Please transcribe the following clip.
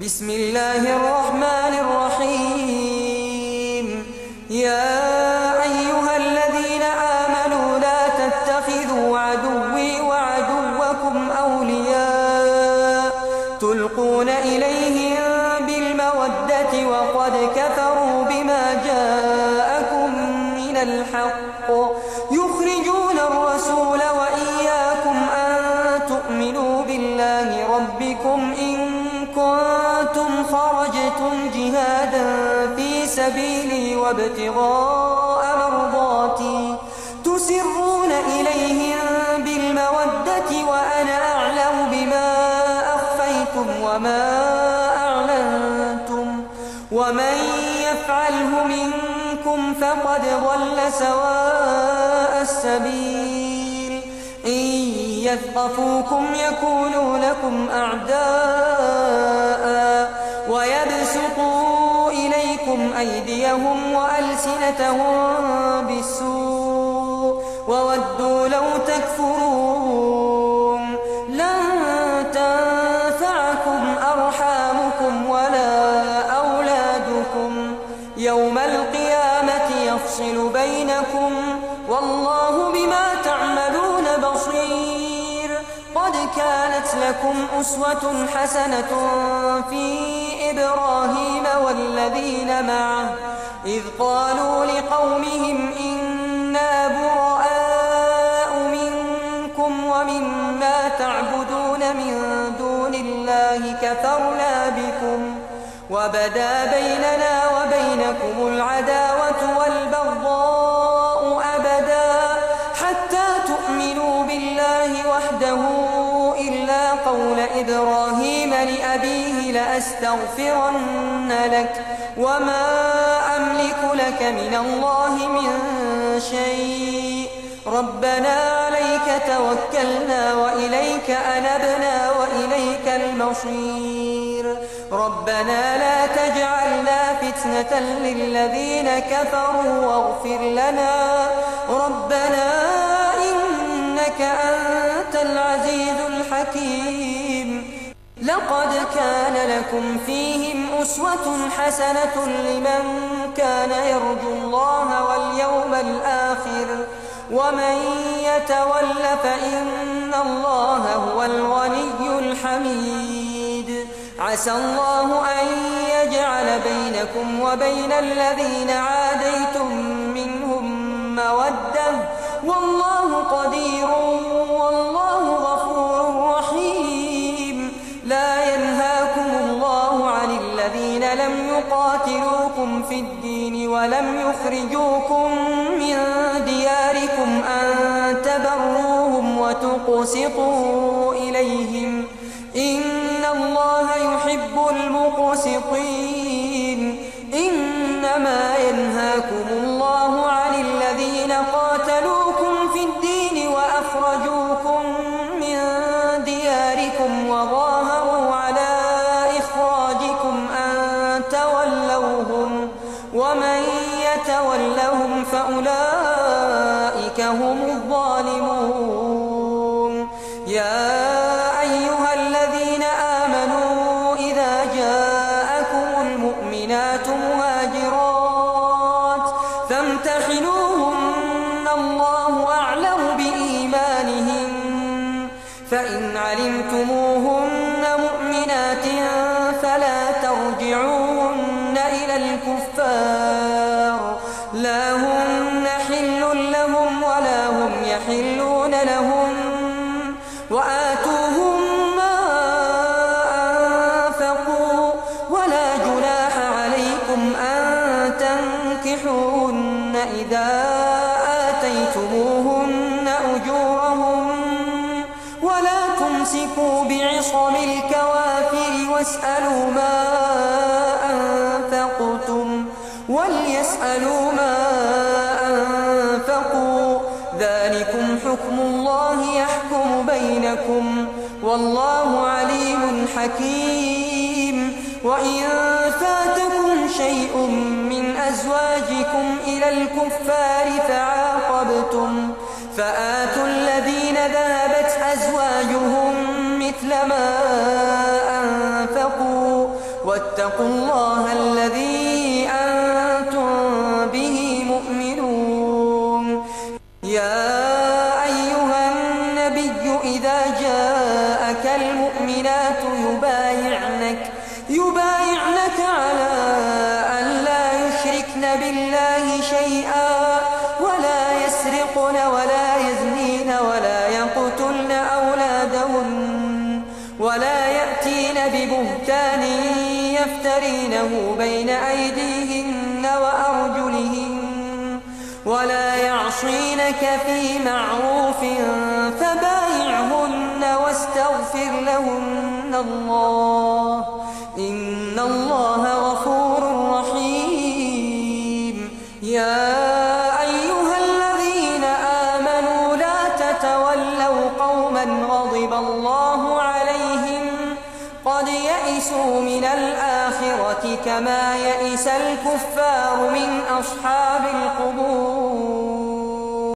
بسم الله الرحمن الرحيم. يا أيها الذين آمنوا لا تتخذوا عدوي وعدوكم أولياء تلقون إليهم بالمودة وقد كفروا بما جاءكم من الحق يخرجون الرسول وإياكم أن تؤمنوا بالله ربكم إن كنتم خرجتم جهادا في سبيلي وابتغاء مرضاتي تسرون إليهم بالمودة وأنا أعلم بما أخفيتم وما أعلنتم ومن يفعله منكم فقد ضل سواء السبيل. إن يثقفوكم يكونوا لكم أعداء ويبسطوا إليكم أيديهم وألسنتهم بالسوء وودوا لو تكفرون. لن تنفعكم أرحامكم ولا أولادكم يوم القيامة يفصل بينكم والله بما تعملون بصير. قد كانت لكم أسوة حسنة في إبراهيم والذين معه إذ قالوا لقومهم إنا براء منكم ومما تعبدون من دون الله كفرنا بكم وبدا بيننا وبينكم العداوة والبغضاء أبدا حتى تؤمنوا بالله وحده إلا قول إبراهيم لأبيه لأستغفرن لك وما أملك لك من الله من شيء. ربنا عليك توكلنا وإليك أنبنا وإليك المصير. ربنا لا تجعلنا فتنة للذين كفروا واغفر لنا ربنا إنك أنت العزيز الحكيم. لقد كان لكم فيهم أسوة حسنة لمن كان يرجو الله واليوم الآخر ومن يتول فإن الله هو الغني الحميد. عسى الله أن يجعل بينكم وبين الذين عاديتم منهم مودة والله قدير والله غفور رحيم. لا ينهاكم الله عن الذين لم يقاتلوكم في الدين ولم يخرجوكم من دياركم أن تبروهم وتقسطوا إليهم إن الله يحب المقسطين. إنما ينهاكم الله عن الذين قاتلوكم في الدين وأخرجوكم من دياركم وظاهروا على إخراجكم أن تولوهم ومن يتولهم فأولئك هم الظالمون. يا أيها الذين آمنوا إذا جاءكم المؤمنات مهاجرات فامتحنوهن الله أعلم بإيمانهن فإن علمتموهن مؤمنات فلا ترجعوهن إلى الكفار لا هن حل لهم ولا هم يحلون لهم وآتوهم ما أنفقوا ولا جناح عليكم أن تنكحوهن إذا آتيتموهن أجورهم ولا تمسكوا بعصم الكوافر واسألوا ما أنفقتم وليسألوا ما أنفقوا ذلكم حكم الله يحكم بينكم والله عليم حكيم. وإن فاتكم شيء من أزواجكم إلى الكفار فعاقبتم فآتوا الذين ذهبت أزواجهم مثل ما أنفقوا واتقوا الله الذي أنتم به مؤمنون. يا أيها النبي إذا جاءك المؤمنات يبايعنك على أن لا يشركن بالله شيئا ولا يسرقن ولا يزنين ولا يقتلن أولادهن ولا يأتين ببهتان يفترينه بين أيديهن وأرجلهن ولا يعصينك في معروف فبايعهن واستغفر لهن الله إن الله غفور رحيم. يا أيها الذين آمنوا لا تتولوا قوما غضب الله عليهم قد يئسوا من الآخرة كما يئس الكفار من أصحاب القبور